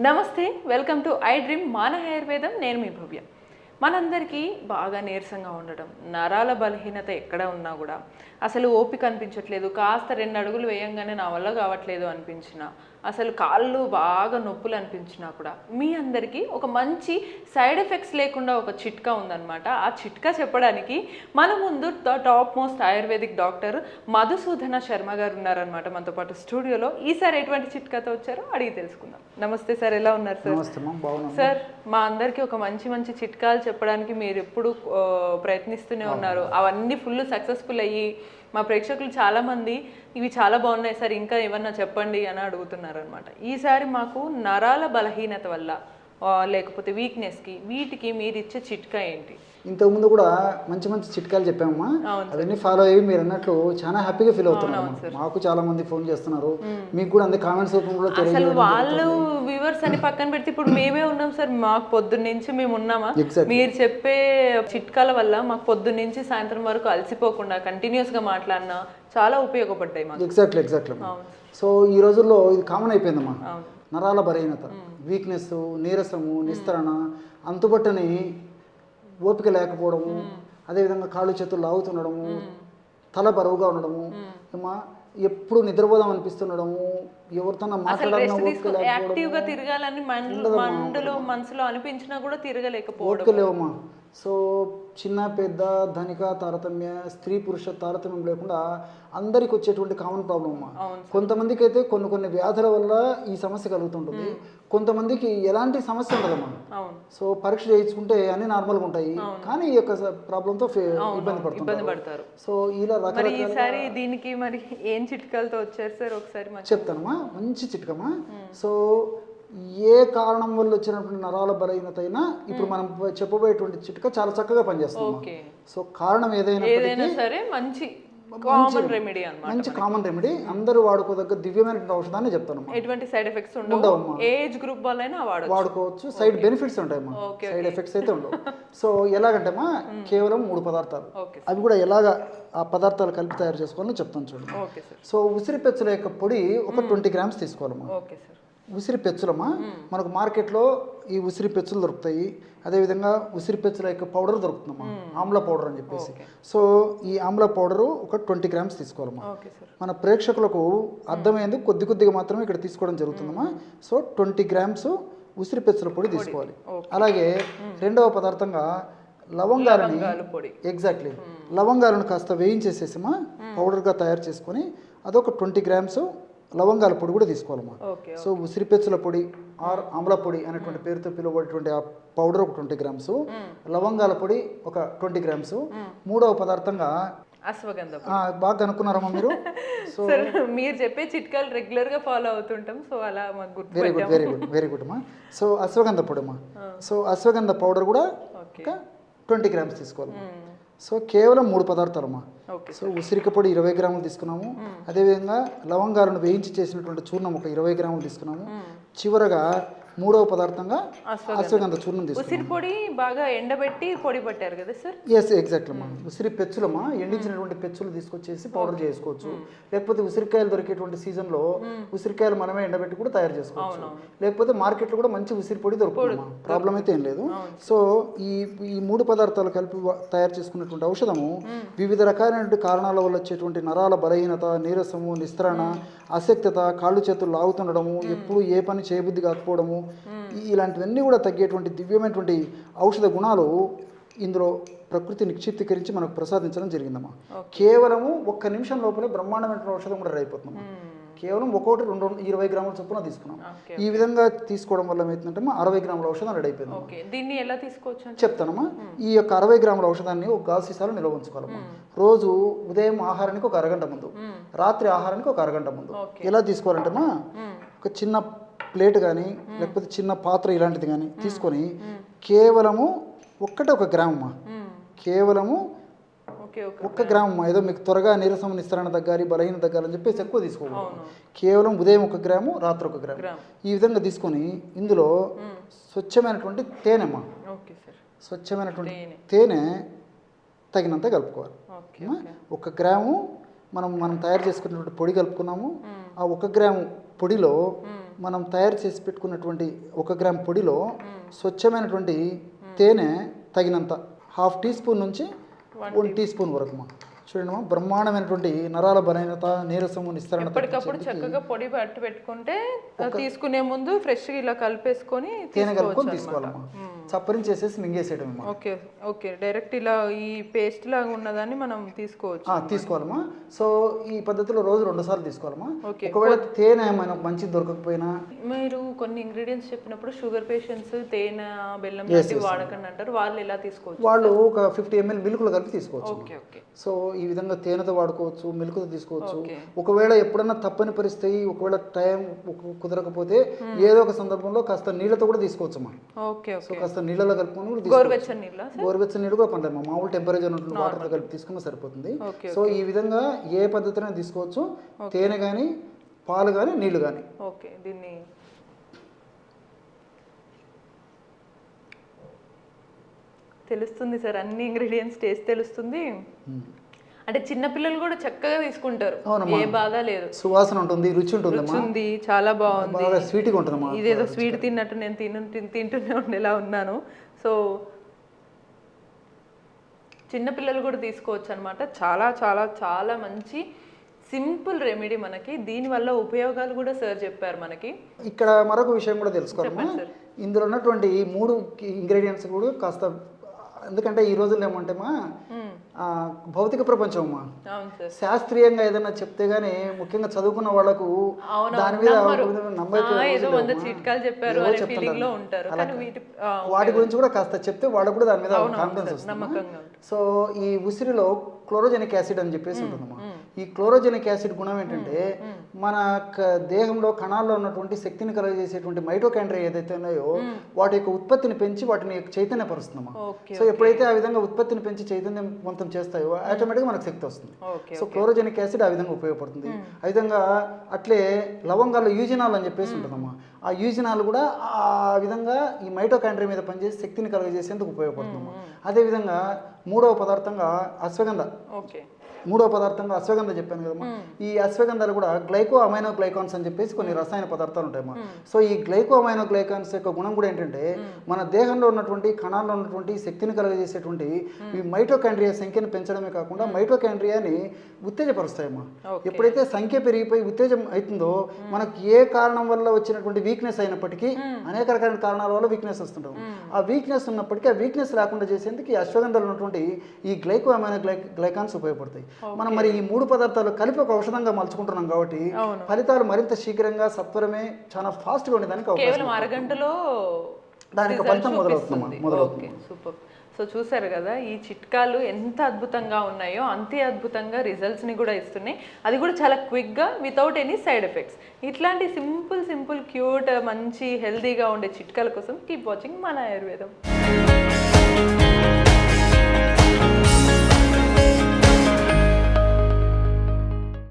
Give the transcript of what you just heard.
నమస్తే, welcome to I dream మాన ఆయుర్వేదం. నేను మీ భవ్య. మనందరికీ బాగా నీరసంగా ఉండడం, నరాల బలహీనత ఎక్కడ ఉన్నా కూడా అసలు ఓపిక అనిపించట్లేదు, కాస్త 2 అడుగులు వేయంగానే నా వల్ల కావట్లేదు అనిపించిన, అసలు కాళ్ళు బాగా నొప్పులు అనిపించినా కూడా మీ అందరికీ ఒక మంచి సైడ్ ఎఫెక్ట్స్ లేకుండా ఒక చిట్కా ఉందన్నమాట. ఆ చిట్కా చెప్పడానికి మన ముందు top most ayurvedic doctor Madhusudana Sharma గారు ఉన్నారనమాట మనతో పాటు స్టూడియోలో. ఈసారి ఎటువంటి చిట్కాతో వచ్చారో అడిగి తెలుసుకుందాం. నమస్తే సార్, ఎలా ఉన్నారు సార్? సార్, మా అందరికీ ఒక మంచి చిట్కాలు చెప్పడానికి మీరు ఎప్పుడు ప్రయత్నిస్తూనే ఉన్నారు. అవన్నీ ఫుల్ సక్సెస్ఫుల్ అయ్యి మా ప్రేక్షకులు చాలామంది ఇవి చాలా బాగున్నాయి సార్, ఇంకా ఏమన్నా చెప్పండి అని అడుగుతున్నారు అనమాట. ఈసారి మాకు నరాల బలహీనత వల్ల లేకపోతే వీక్నెస్కి వీటికి మీరు ఇచ్చే చిట్కా ఏంటి? ఇంతకుముందు కూడా మంచి చిట్కాలు చెప్పామమ్మా. అవన్నీ ఫాలో అయ్యి మీరు అన్నట్లు చాలా హ్యాపీగా ఫీల్ అవుతున్నారు. మాకు చాలా మంది ఫోన్ చేస్తున్నారు, మీకు కూడా అంతే కామెంట్స్ రూపంలో అసలు వాళ్ళు వ్యూవర్స్ అని పక్కన పెడితే ఇప్పుడు మేమే ఉన్నాం సార్. మాకు పొద్దున్న నుంచి మేము ఉన్నామా, మీరు చెప్పే చిట్కాల వల్ల మాకు పొద్దున్న నుంచి సాయంత్రం వరకు అలసిపోకుండా కంటిన్యూస్ గా మాట్లాడినా చాలా ఉపయోగపడ్డాయి మాకు. ఎగ్జాక్ట్లీ. సో ఈ రోజుల్లో ఇది కామన్ అయిపోయిందమ్మా. నరాల బలహీనత, వీక్నెస్, నీరసము, నిస్తరణ, అంతుబట్టని ఓపిక లేకపోవడము, అదేవిధంగా కాళ్ళు చేతులు లాగుతుండడము, తల బరువుగా ఉండడము, ఎప్పుడు నిద్రపోదాం అనిపిస్తుండడము, ఎవరితో మాట్లాడాలన్నా యాక్టివ్గా తిరగాలని మనసులో అనిపించినా కూడా తిరగలేకపోవడమా. సో చిన్న పెద్ద ధనిక తారతమ్య, స్త్రీ పురుష తారతమ్యం లేకుండా అందరికి వచ్చేటువంటి కామన్ ప్రాబ్లం అమ్మా. కొంతమందికి అయితే కొన్ని వ్యాధుల వల్ల ఈ సమస్య కలుగుతుంటుంది, కొంతమందికి ఎలాంటి సమస్య ఉండదమ్మా. సో పరీక్ష చేయించుకుంటే అన్ని నార్మల్గా ఉంటాయి, కానీ ఈ యొక్క ప్రాబ్లంతో ఇబ్బంది పడతారు. సో ఇలా రకరకాల దీనికి మరి ఏం చిట్కాలతో వచ్చారు సార్? ఒకసారి చెప్తానమ్మా. మంచి చిట్కమ్మా. సో ఏ కారణం వల్ల వచ్చినటువంటి నరాల బలహీనత అయినా ఇప్పుడు మనం చెప్పబోయేటువంటి చిట్కా చాలా చక్కగా పనిచేస్తుంది. సో కారణం ఏదైనా సరే మంచి కామన్ రెమెడీ, అందరూ వాడుకోదగ్గ దివ్యమైనటువంటి ఔషధాన్ని చెప్తాను. ఎటువంటి సైడ్ ఎఫెక్ట్స్ ఉండవు, ఏజ్ గ్రూప్ వాళ్ళైనా వాడుకోవచ్చు. సైడ్ బెనిఫిట్స్ ఉంటాయమ్మా, సైడ్ ఎఫెక్ట్స్ అయితే ఉండవు. సో ఎలాగంటేమా కేవలం 3 పదార్థాలు, అవి కూడా ఎలాగ ఆ పదార్థాలు కలిపి తయారు చేసుకోవాలని చెప్తాను చూడండి. సో ఉసిరి పెచ్చుల యొక్క పొడి ఒక 20 గ్రామ్స్ తీసుకోవాలమ్మా. ఉసిరి పెచ్చులమ్మా, మనకు మార్కెట్లో ఈ ఉసిరి పెచ్చులు దొరుకుతాయి, అదేవిధంగా ఉసిరి పెచ్చుల యొక్క పౌడర్ దొరుకుతుందమ్మా, ఆమ్లా పౌడర్ అని చెప్పేసి. సో ఈ ఆమ్లా పౌడరు ఒక 20 గ్రామ్స్ తీసుకోవాలమ్మా. మన ప్రేక్షకులకు అర్థమైంది కొద్దిగా మాత్రమే ఇక్కడ తీసుకోవడం జరుగుతుందమ్మా. సో 20 గ్రామ్స్ ఉసిరి పెచ్చుల పొడి తీసుకోవాలి. అలాగే రెండవ పదార్థంగా లవంగాలని, ఎగ్జాక్ట్లీ లవంగాలను కాస్త వేయించేసేసిమా పౌడర్గా తయారు చేసుకొని అదొక 20 గ్రామ్స్ లవంగాల పొడి కూడా తీసుకోవాలమ్మా. సో ఉసిరి పెచ్చుల పొడి ఆర్ ఆమ్లా పొడి అనేటువంటి పేరుతో పిలువబడేటువంటి ఆ పౌడర్ ఒక 20 గ్రామ్స్, లవంగాల పొడి ఒక 20 గ్రామ్స్. మూడవ పదార్థంగా అశ్వగంధ. బాగా అనుకున్నారమ్మా మీరు. సో మీరు చెప్పే చిట్కాలు రెగ్యులర్ గా ఫాలో అవుతుంటాం, సో అలా మాకు వెరీ గుడ్ అమ్మా. సో అశ్వగంధ పొడి అమ్మా. సో అశ్వగంధ పౌడర్ కూడా 20 గ్రామ్స్ తీసుకోవాలి. సో కేవలం 3 పదార్థాలమ్మా. సో ఉసిరిక పొడి 20 గ్రాములు తీసుకున్నాము, అదేవిధంగా లవంగాలను వేయించి చేసినటువంటి చూర్ణం ఒక 20 గ్రాములు తీసుకున్నాము, చివరగా మూడవ పదార్థంగా అశ్వగంధ చూర్ణం తీసుకున్నాము. ఉసిరి పొడి బాగా ఎండబెట్టి పొడి పట్టారు కదా సార్? ఎస్, ఎగ్జాక్ట్లీ అమ్మా. ఉసిరి పెచ్చులమ్మా, ఎండించినటువంటి పెచ్చులు తీసుకొచ్చేసి పౌడర్ చేసుకోవచ్చు, లేకపోతే ఉసిరికాయలు దొరికేటువంటి సీజన్లో ఉసిరికాయలు మనమే ఎండబెట్టి కూడా తయారు చేసుకోవచ్చు, లేకపోతే మార్కెట్లో కూడా మంచి ఉసిరి పొడి దొరుకుతుంది, ప్రాబ్లం అయితే ఏం లేదు. సో ఈ 3 పదార్థాలు కలిపి తయారు చేసుకున్నటువంటి ఔషధము వివిధ రకాలైనటువంటి కారణాల వల్ల వచ్చేటువంటి నరాల బలహీనత, నీరసము, నిస్తరణ, అశక్తత, కాళ్ళు చేతులు లాగుతుండడము, ఎప్పుడు ఏ పని చేయబుద్ధి కాకపోవడము, ఇలాంటివన్నీ కూడా తగ్గేటువంటి దివ్యమైనటువంటి ఔషధ గుణాలు ఇందులో ప్రకృతి నిక్షిప్తీకరించి మనకు ప్రసాదించడం జరిగిందమ్మా. కేవలము 1 నిమిషం లోపలే బ్రహ్మాండమైన ఔషధం కూడా రెడీ అయిపోతుందమ్మా. కేవలం 20 గ్రాముల చొప్పున తీసుకున్నాం. ఈ విధంగా తీసుకోవడం వల్ల ఏమవుతుందంటే 60 గ్రాముల ఔషధం రెడీ అయిపోయింది. దీన్ని ఎలా తీసుకోవచ్చు చెప్తానమ్మా. ఈ యొక్క 60 గ్రాముల ఔషధాన్ని ఒక గాజు సీసాలో నిల్వ ఉంచుకోవాలమ్మా. రోజు ఉదయం ఆహారానికి ఒక అరగంట ముందు, రాత్రి ఆహారానికి ఒక అరగంట ముందు. ఎలా తీసుకోవాలంటేమా ఒక చిన్న ప్లేట్ కానీ లేకపోతే చిన్న పాత్ర ఇలాంటిది కానీ తీసుకొని కేవలము 1 గ్రామ్ అమ్మా, కేవలము 1 గ్రామ్. ఏదో మీకు త్వరగా నీరసం, నిస్తరణ తగ్గాలి, బలహీన తగ్గాలని చెప్పేసి ఎక్కువ తీసుకోవాలి. కేవలం ఉదయం 1 గ్రాము, రాత్రి 1 గ్రాము. ఈ విధంగా తీసుకొని ఇందులో స్వచ్ఛమైనటువంటి తేనెమ్మా, స్వచ్ఛమైనటువంటి తేనె తగినంత కలుపుకోవాలి. 1 గ్రాము మనం తయారు చేసుకున్నటువంటి పొడి కలుపుకున్నాము. ఆ 1 గ్రాము పొడిలో మనం తయారు చేసి పెట్టుకున్నటువంటి 1 గ్రామ్ పొడిలో స్వచ్ఛమైనటువంటి తేనె తగినంత 1/2 టీ స్పూన్ నుంచి 1 టీ స్పూన్ వరకు అమ్మా. చూడండి అమ్మా, బ్రహ్మాండమైనటువంటి నరాల బలహీనత, నీరసము, నిస్తరణ ఎప్పటికప్పుడు చక్కగా పొడి పట్టి పెట్టుకుంటే తీసుకునే ముందు ఫ్రెష్గా ఇలా కలిపేసుకొని తేనె కలుపుకొని తీసుకోవాలమ్మా. చప్పరించేసేసి మింగేసేయడం అమ్మా. ఓకే ఓకే, డైరెక్ట్ ఇలా ఈ పేస్ట్ లాగా ఉన్నదాన్ని మనం తీసుకోవచ్చు. తీసుకోవాలమ్మా. సో ఈ పద్ధతిలో రోజు 2 సార్లు తీసుకోవాలమ్మా. ఒకవేళ తేనె మనకు మంచి దొరకకపోయినా, మీరు కొన్ని ఇంగ్రీడియంట్స్ చెప్పినప్పుడు షుగర్ పేషెంట్స్ తేనె, బెల్లం లాంటివి వాడకండి అంటారు, వాళ్ళు ఎలా తీసుకోవచ్చు? వాళ్ళు ఒక 50 ml మిల్క్లో కలిపి తీసుకోవచ్చు. Okay okay. సో ఈ విధంగా తేనెతో వాడుకోవచ్చు, మిల్క్తో తీసుకోవచ్చు. ఒకవేళ ఎప్పుడన్నా తప్పని పరిస్థితి, ఒకవేళ టైం కుదరకపోతే ఏదో ఒక సందర్భంలో కాస్త నీళ్ళతో కూడా తీసుకోవచ్చు అమ్మా. ఓకే. సో కాస్త నీళ్ళలో కలుపుకొని గోరువెచ్చని నీళ్ళు కూడా పర్లేదు, మామూలు టెంపరేచర్ ఉంటుంది వాటర్తో కలిపి తీసుకున్నా సరిపోతుంది. సో ఈ విధంగా ఏ పద్ధతిలో తీసుకోవచ్చు, తేనె కానీ, పాలు కానీ, నీళ్లు కానీ. ఓకే, దీన్ని తెలుస్తుంది సార్, అన్ని ఇంగ్రీడియంట్స్ టేస్ట్ తెలుస్తుంది. అంటే చిన్నపిల్లలు కూడా చక్కగా తీసుకుంటారు, ఏ బాధ లేదు. సువాసన ఉంటుంది, రుచి ఉంటుంది, చాలా బాగుంది, స్వీట్గా ఉంటుంది. ఇదేదో స్వీట్ తిన్నట్టు నేను తింటూనే ఉండేలా ఉన్నాను. సో చిన్నపిల్లలు కూడా తీసుకోవచ్చు అనమాట. చాలా చాలా చాలా మంచి సింపుల్ రెమెడీ మనకి. దీనివల్ల ఉపయోగాలు కూడా సార్ చెప్పారు మనకి. ఇక్కడ మరొక విషయం కూడా తెలుసుకోవాలమ్మా. ఇందులో ఉన్నటువంటి 3 ఇంగ్రీడియంట్స్ కూడా కాస్త, ఎందుకంటే ఈ రోజుల్లో ఏమంటేమా భౌతిక ప్రపంచం అమ్మా, శాస్త్రీయంగా ఏదైనా చెప్తే గానీ, ముఖ్యంగా చదువుకున్న వాళ్ళకు దాని మీద వాటి గురించి కూడా కాస్త చెప్తే వాళ్ళకు కూడా దాని మీద కాన్ఫిడెన్స్ వస్తుంది. సో ఈ ఉసిరిలో క్లోరోజెనిక్ యాసిడ్ అని చెప్పేసి ఉంటుందమ్మా. ఈ క్లోరోజెనిక్ యాసిడ్ గుణం ఏంటంటే, మన దేహంలో కణాల్లో ఉన్నటువంటి శక్తిని కలుగజేసేటువంటి మైటోకాండ్రియా ఏదైతే ఉన్నాయో వాటి యొక్క ఉత్పత్తిని పెంచి వాటిని చైతన్యపరుస్తుందమ్మా. సో ఎప్పుడైతే ఆ విధంగా ఉత్పత్తిని పెంచి చైతన్యవంతం చేస్తాయో ఆటోమేటిక్గా మనకు శక్తి వస్తుంది. సో క్లోరోజెనిక్ యాసిడ్ ఆ విధంగా ఉపయోగపడుతుంది. ఆ విధంగా అట్లే లవంగాల్లో యూజినాల్ అని చెప్పేసి ఉంటుందమ్మా. ఆ యూజినాల్ కూడా ఆ విధంగా ఈ మైటోకాండ్రియా మీద పనిచేసి శక్తిని కలుగజేసేందుకు ఉపయోగపడుతుందమ్మా. అదేవిధంగా 3వ పదార్థంగా అశ్వగంధ. చెప్పాను కదమ్మా. ఈ అశ్వగంధాలు కూడా గ్లైకో అమైనో గ్లైకాన్స్ అని చెప్పేసి కొన్ని రసాయన పదార్థాలు ఉంటాయమ్మా. సో ఈ గ్లైకో అమైనో గ్లైకాన్స్ యొక్క గుణం కూడా ఏంటంటే, మన దేహంలో ఉన్నటువంటి కణాల్లో ఉన్నటువంటి శక్తిని కలుగజేసేటువంటి ఈ మైటోకాండ్రియా సంఖ్యను పెంచడమే కాకుండా మైటోకాండ్రియాని ఉత్తేజపరుస్తాయమ్మా. ఎప్పుడైతే సంఖ్య పెరిగిపోయి ఉత్తేజం అవుతుందో, మనకు ఏ కారణం వల్ల వచ్చినటువంటి వీక్నెస్ అయినప్పటికీ, అనేక రకాల కారణాల వల్ల వీక్నెస్ వస్తుంటాం, ఆ వీక్నెస్ ఉన్నప్పటికీ ఆ వీక్నెస్ లేకుండా చేసేందుకు ఈ అశ్వగంధాలు ఉన్నటువంటి ఈ గ్లైకో అమైనో గ్లైకాన్స్ ఉపయోగపడతాయి. మనం మరి ఈ 3 పదార్థాలు కలిపి ఒక ఔషధంగా మలుచుకుంటున్నాం కాబట్టి ఫలితాలు మరింత శీఘ్రంగా, సత్వరమే, చాలా ఫాస్ట్గా ఉండేదానికి కేవలం అరగంటలో దానికి ఫలితం మొదలవుతుంది. సూపర్. సో చూసారు కదా, ఈ చిట్కాలు ఎంత అద్భుతంగా ఉన్నాయో అంతే అద్భుతంగా రిజల్ట్స్ని కూడా ఇస్తున్నాయి. అది కూడా చాలా క్విక్గా, వితౌట్ ఎనీ సైడ్ ఎఫెక్ట్స్. ఇట్లాంటి సింపుల్ క్యూట్, మంచి హెల్తీగా ఉండే చిట్కాల కోసం కీప్ వాచింగ్ మన ఆయుర్వేదం.